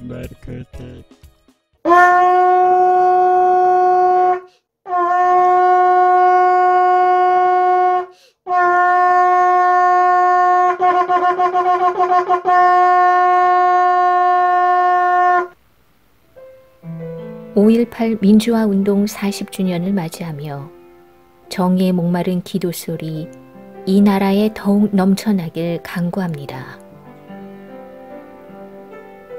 marketed. 5.18 민주화 운동 40주년을 맞이하며 정의에 목마른 기도 소리 이 나라에 더욱 넘쳐나길 간구합니다.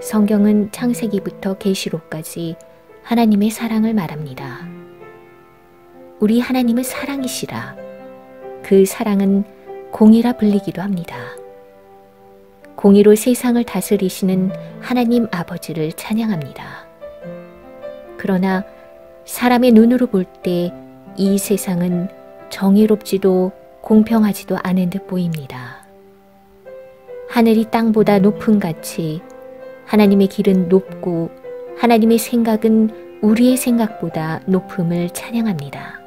성경은 창세기부터 계시록까지 하나님의 사랑을 말합니다. 우리 하나님은 사랑이시라. 그 사랑은 공의라 불리기도 합니다. 공의로 세상을 다스리시는 하나님 아버지를 찬양합니다. 그러나 사람의 눈으로 볼 때 이 세상은 정의롭지도 공평하지도 않은 듯 보입니다. 하늘이 땅보다 높음 같이 하나님의 길은 높고 하나님의 생각은 우리의 생각보다 높음을 찬양합니다.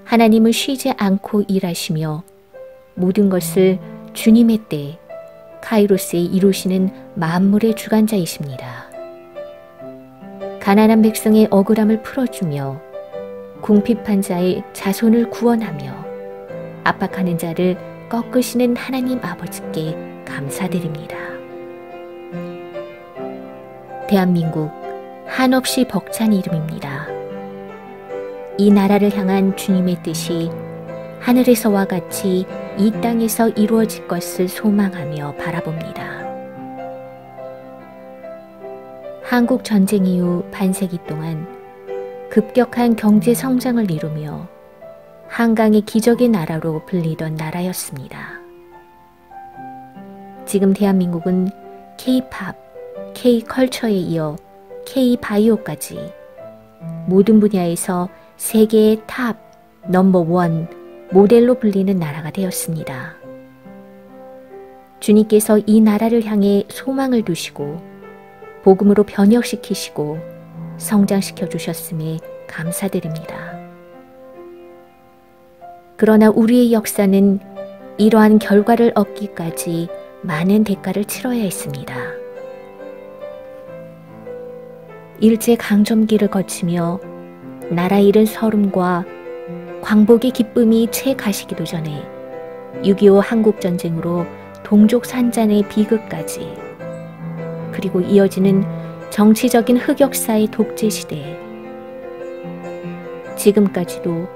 하나님은 쉬지 않고 일하시며 모든 것을 주님의 때 카이로스에 이루시는 만물의 주관자이십니다. 가난한 백성의 억울함을 풀어주며 궁핍한 자의 자손을 구원하며 압박하는 자를 꺾으시는 하나님 아버지께 감사드립니다. 대한민국 한없이 벅찬 이름입니다. 이 나라를 향한 주님의 뜻이 하늘에서와 같이 이 땅에서 이루어질 것을 소망하며 바라봅니다. 한국 전쟁 이후 반세기 동안 급격한 경제 성장을 이루며 한강의 기적의 나라로 불리던 나라였습니다. 지금 대한민국은 K-팝, K-컬처에 이어 K-바이오까지 모든 분야에서 세계의 탑, 넘버원 모델로 불리는 나라가 되었습니다. 주님께서 이 나라를 향해 소망을 두시고 복음으로 변혁시키시고 성장시켜 주셨음에 감사드립니다. 그러나 우리의 역사는 이러한 결과를 얻기까지 많은 대가를 치러야 했습니다. 일제강점기를 거치며 나라 잃은 서름과 광복의 기쁨이 채 가시기도 전에 6.25 한국전쟁으로 동족 산잔의 비극까지 그리고 이어지는 정치적인 흑역사의 독재시대 지금까지도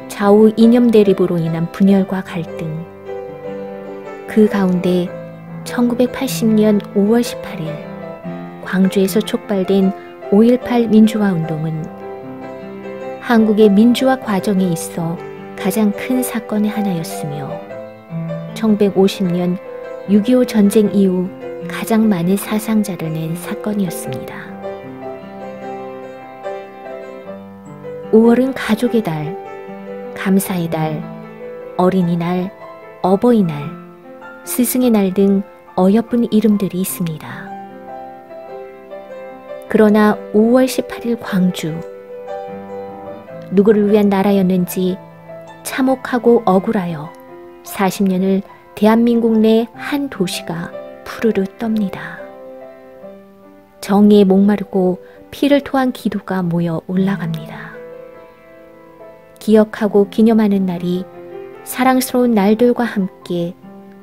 좌우 이념 대립으로 인한 분열과 갈등 그 가운데 1980년 5월 18일 광주에서 촉발된 5.18 민주화 운동은 한국의 민주화 과정에 있어 가장 큰 사건의 하나였으며 1950년 6.25 전쟁 이후 가장 많은 사상자를 낸 사건이었습니다. 5월은 가족의 달, 감사의 달, 어린이날, 어버이날, 스승의 날 등 어여쁜 이름들이 있습니다. 그러나 5월 18일 광주, 누구를 위한 나라였는지 참혹하고 억울하여 40년을 대한민국 내 한 도시가 푸르르 떱니다. 정의에 목마르고 피를 토한 기도가 모여 올라갑니다. 기억하고 기념하는 날이 사랑스러운 날들과 함께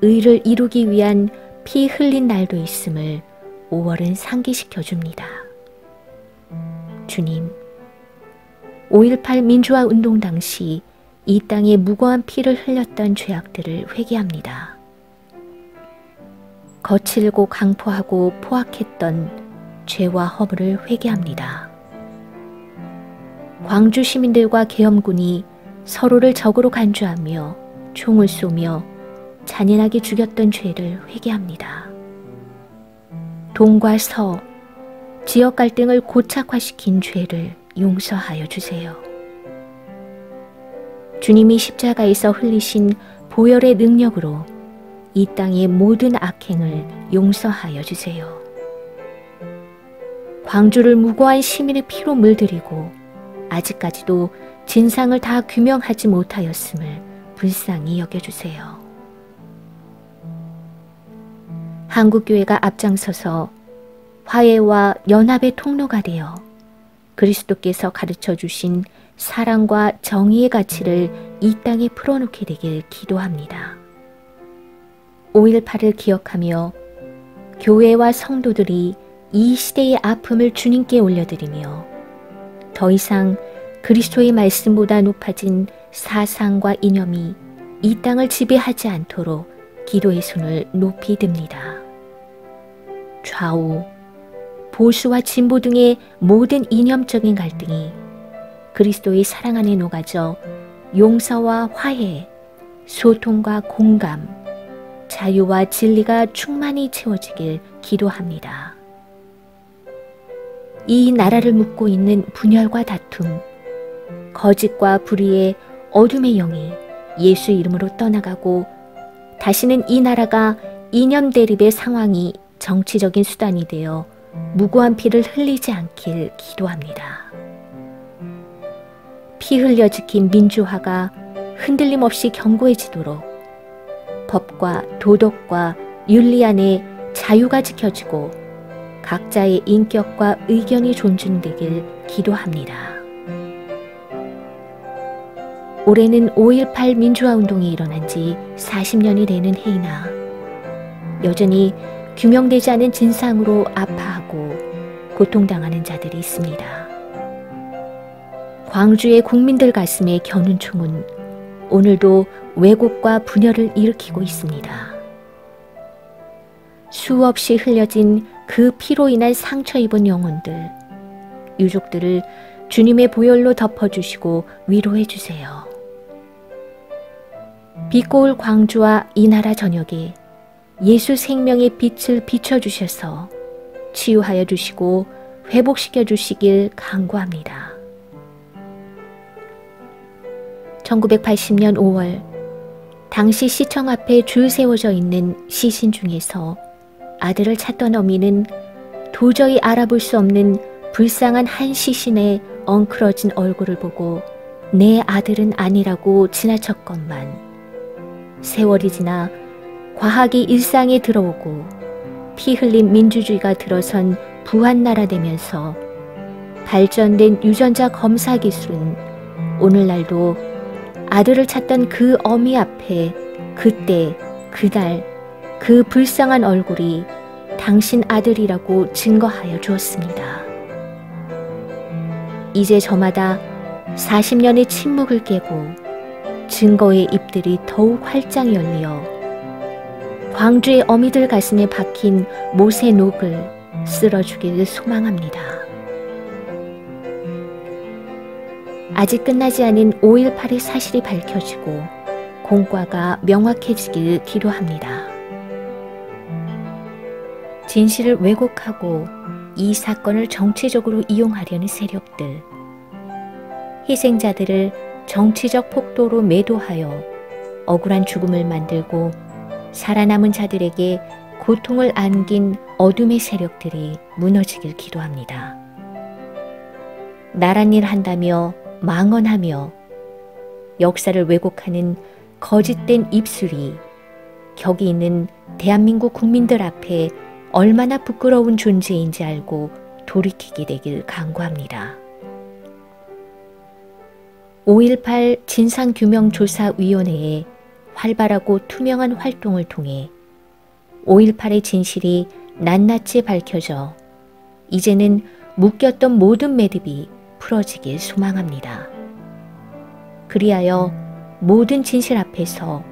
의를 이루기 위한 피 흘린 날도 있음을 5월은 상기시켜 줍니다. 주님, 5.18 민주화 운동 당시 이 땅에 무고한 피를 흘렸던 죄악들을 회개합니다. 거칠고 강포하고 포악했던 죄와 허물을 회개합니다. 광주 시민들과 계엄군이 서로를 적으로 간주하며 총을 쏘며 잔인하게 죽였던 죄를 회개합니다. 동과 서, 지역 갈등을 고착화시킨 죄를 용서하여 주세요. 주님이 십자가에서 흘리신 보혈의 능력으로 이 땅의 모든 악행을 용서하여 주세요. 광주를 무고한 시민의 피로 물들이고 아직까지도 진상을 다 규명하지 못하였음을 불쌍히 여겨주세요. 한국교회가 앞장서서 화해와 연합의 통로가 되어 그리스도께서 가르쳐 주신 사랑과 정의의 가치를 이 땅에 풀어놓게 되길 기도합니다. 5.18을 기억하며 교회와 성도들이 이 시대의 아픔을 주님께 올려드리며 더 이상 그리스도의 말씀보다 높아진 사상과 이념이 이 땅을 지배하지 않도록 기도의 손을 높이 듭니다. 좌우, 보수와 진보 등의 모든 이념적인 갈등이 그리스도의 사랑 안에 녹아져 용서와 화해, 소통과 공감, 자유와 진리가 충만히 채워지길 기도합니다. 이 나라를 묶고 있는 분열과 다툼, 거짓과 불의의 어둠의 영이 예수 이름으로 떠나가고 다시는 이 나라가 이념 대립의 상황이 정치적인 수단이 되어 무고한 피를 흘리지 않길 기도합니다. 피 흘려 지킨 민주화가 흔들림 없이 견고해지도록 법과 도덕과 윤리 안에 자유가 지켜지고 각자의 인격과 의견이 존중되길 기도합니다. 올해는 5.18 민주화운동이 일어난 지 40년이 되는 해이나 여전히 규명되지 않은 진상으로 아파하고 고통당하는 자들이 있습니다. 광주의 국민들 가슴에 겨눈 총은 오늘도 왜곡과 분열을 일으키고 있습니다. 수없이 흘려진 그 피로 인한 상처 입은 영혼들, 유족들을 주님의 보혈로 덮어주시고 위로해 주세요. 비꼬울 광주와 이 나라 전역에 예수 생명의 빛을 비춰주셔서 치유하여 주시고 회복시켜 주시길 간구합니다. 1980년 5월 당시 시청 앞에 줄 세워져 있는 시신 중에서 아들을 찾던 어미는 도저히 알아볼 수 없는 불쌍한 한 시신의 엉클어진 얼굴을 보고 내 아들은 아니라고 지나쳤건만 세월이 지나 과학이 일상에 들어오고 피 흘린 민주주의가 들어선 부한나라 되면서 발전된 유전자 검사 기술은 오늘날도 아들을 찾던 그 어미 앞에 그때 그날 그 불쌍한 얼굴이 당신 아들이라고 증거하여 주었습니다. 이제 저마다 40년의 침묵을 깨고 증거의 입들이 더욱 활짝 열려 광주의 어미들 가슴에 박힌 못의 녹을 쓸어주기를 소망합니다. 아직 끝나지 않은 5.18의 사실이 밝혀지고 공과가 명확해지길 기도합니다. 진실을 왜곡하고 이 사건을 정치적으로 이용하려는 세력들, 희생자들을 정치적 폭도로 매도하여 억울한 죽음을 만들고 살아남은 자들에게 고통을 안긴 어둠의 세력들이 무너지길 기도합니다. 나란 일 한다며 망언하며 역사를 왜곡하는 거짓된 입술이 격이 있는 대한민국 국민들 앞에 얼마나 부끄러운 존재인지 알고 돌이키게 되길 간구합니다. 5.18 진상규명조사위원회의 활발하고 투명한 활동을 통해 5.18의 진실이 낱낱이 밝혀져 이제는 묶였던 모든 매듭이 풀어지길 소망합니다. 그리하여 모든 진실 앞에서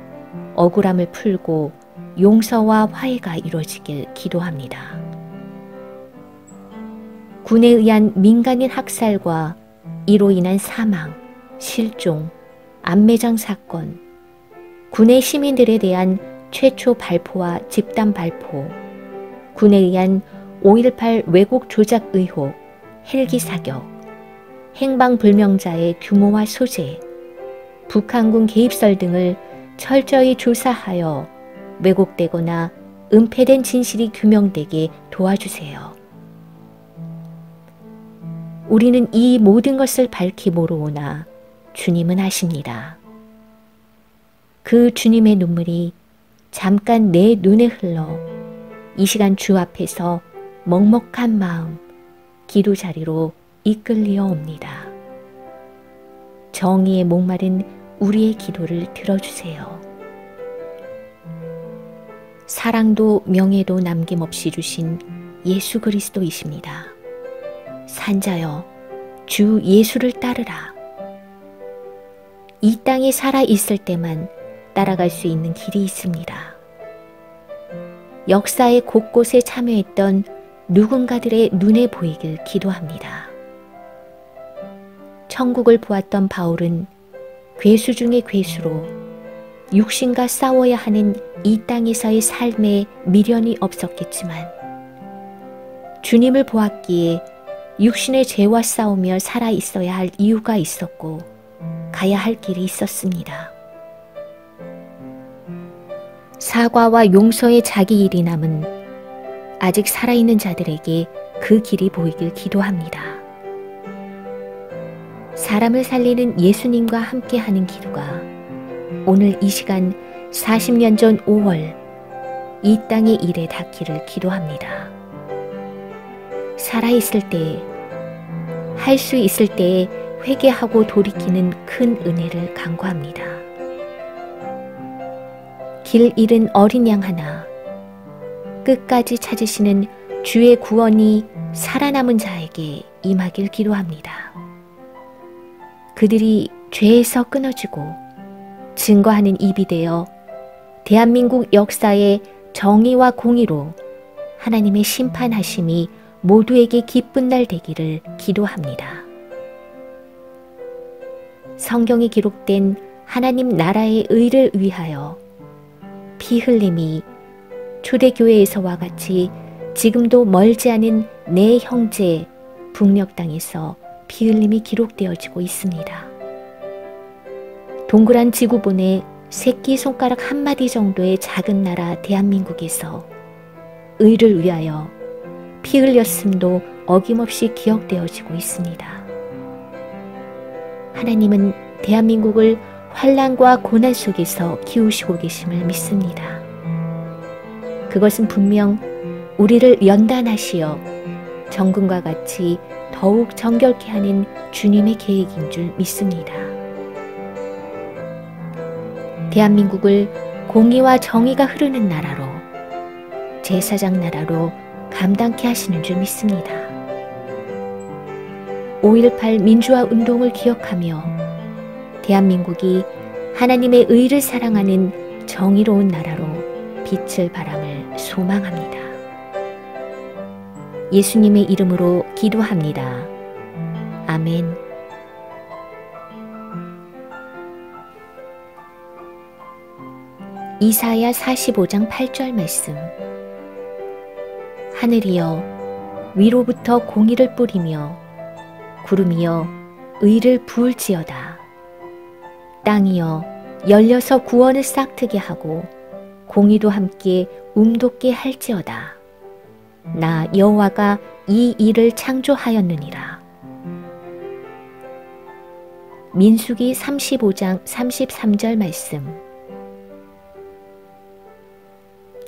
억울함을 풀고 용서와 화해가 이루어지길 기도합니다. 군에 의한 민간인 학살과 이로 인한 사망, 실종, 암매장 사건, 군의 시민들에 대한 최초 발포와 집단 발포, 군에 의한 5.18 왜곡 조작 의혹, 헬기 사격, 행방불명자의 규모와 소재, 북한군 개입설 등을 철저히 조사하여 왜곡되거나 은폐된 진실이 규명되게 도와주세요. 우리는 이 모든 것을 밝히 모르오나 주님은 아십니다. 그 주님의 눈물이 잠깐 내 눈에 흘러 이 시간 주 앞에서 먹먹한 마음 기도 자리로 이끌리어 옵니다. 정의의 목마른 우리의 기도를 들어주세요. 사랑도 명예도 남김없이 주신 예수 그리스도이십니다. 산자여, 주 예수를 따르라. 이 땅에 살아 있을 때만 따라갈 수 있는 길이 있습니다. 역사의 곳곳에 참여했던 누군가들의 눈에 보이길 기도합니다. 천국을 보았던 바울은 괴수 중의 괴수로 육신과 싸워야 하는 이 땅에서의 삶에 미련이 없었겠지만 주님을 보았기에 육신의 죄와 싸우며 살아 있어야 할 이유가 있었고 가야 할 길이 있었습니다. 사과와 용서의 자기 일이 남은 아직 살아있는 자들에게 그 길이 보이길 기도합니다. 사람을 살리는 예수님과 함께하는 기도가 오늘 이 시간 40년 전 5월 이 땅의 일에 닿기를 기도합니다. 살아있을 때에, 할 수 있을 때에 회개하고 돌이키는 큰 은혜를 간구합니다. 길 잃은 어린 양 하나, 끝까지 찾으시는 주의 구원이 살아남은 자에게 임하길 기도합니다. 그들이 죄에서 끊어지고 증거하는 입이 되어 대한민국 역사의 정의와 공의로 하나님의 심판하심이 모두에게 기쁜 날 되기를 기도합니다. 성경에 기록된 하나님 나라의 의를 위하여 피 흘림이 초대교회에서와 같이 지금도 멀지 않은 내 형제 북녘 땅에서 피 흘림이 기록되어지고 있습니다. 동그란 지구본의 새끼손가락 한마디 정도의 작은 나라 대한민국에서 의를 위하여 피 흘렸음도 어김없이 기억되어지고 있습니다. 하나님은 대한민국을 환난과 고난 속에서 키우시고 계심을 믿습니다. 그것은 분명 우리를 연단하시어 정금과 같이 더욱 정결케 하는 주님의 계획인 줄 믿습니다. 대한민국을 공의와 정의가 흐르는 나라로, 제사장 나라로 감당케 하시는 줄 믿습니다. 5.18 민주화 운동을 기억하며 대한민국이 하나님의 의를 사랑하는 정의로운 나라로 빛을 바람을 소망합니다. 예수님의 이름으로 기도합니다. 아멘. 이사야 45장 8절 말씀. 하늘이여 위로부터 공의를 뿌리며 구름이여 의를 부을지어다. 땅이여 열려서 구원을 싹트게 하고 공의도 함께 움돋게 할지어다. 나 여호와가 이 일을 창조하였느니라. 민수기 35장 33절 말씀.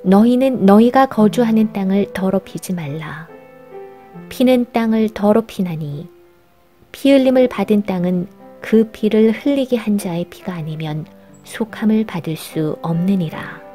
너희는 너희가 거주하는 땅을 더럽히지 말라. 피는 땅을 더럽히나니 피 흘림을 받은 땅은 그 피를 흘리게 한 자의 피가 아니면 속함을 받을 수 없느니라.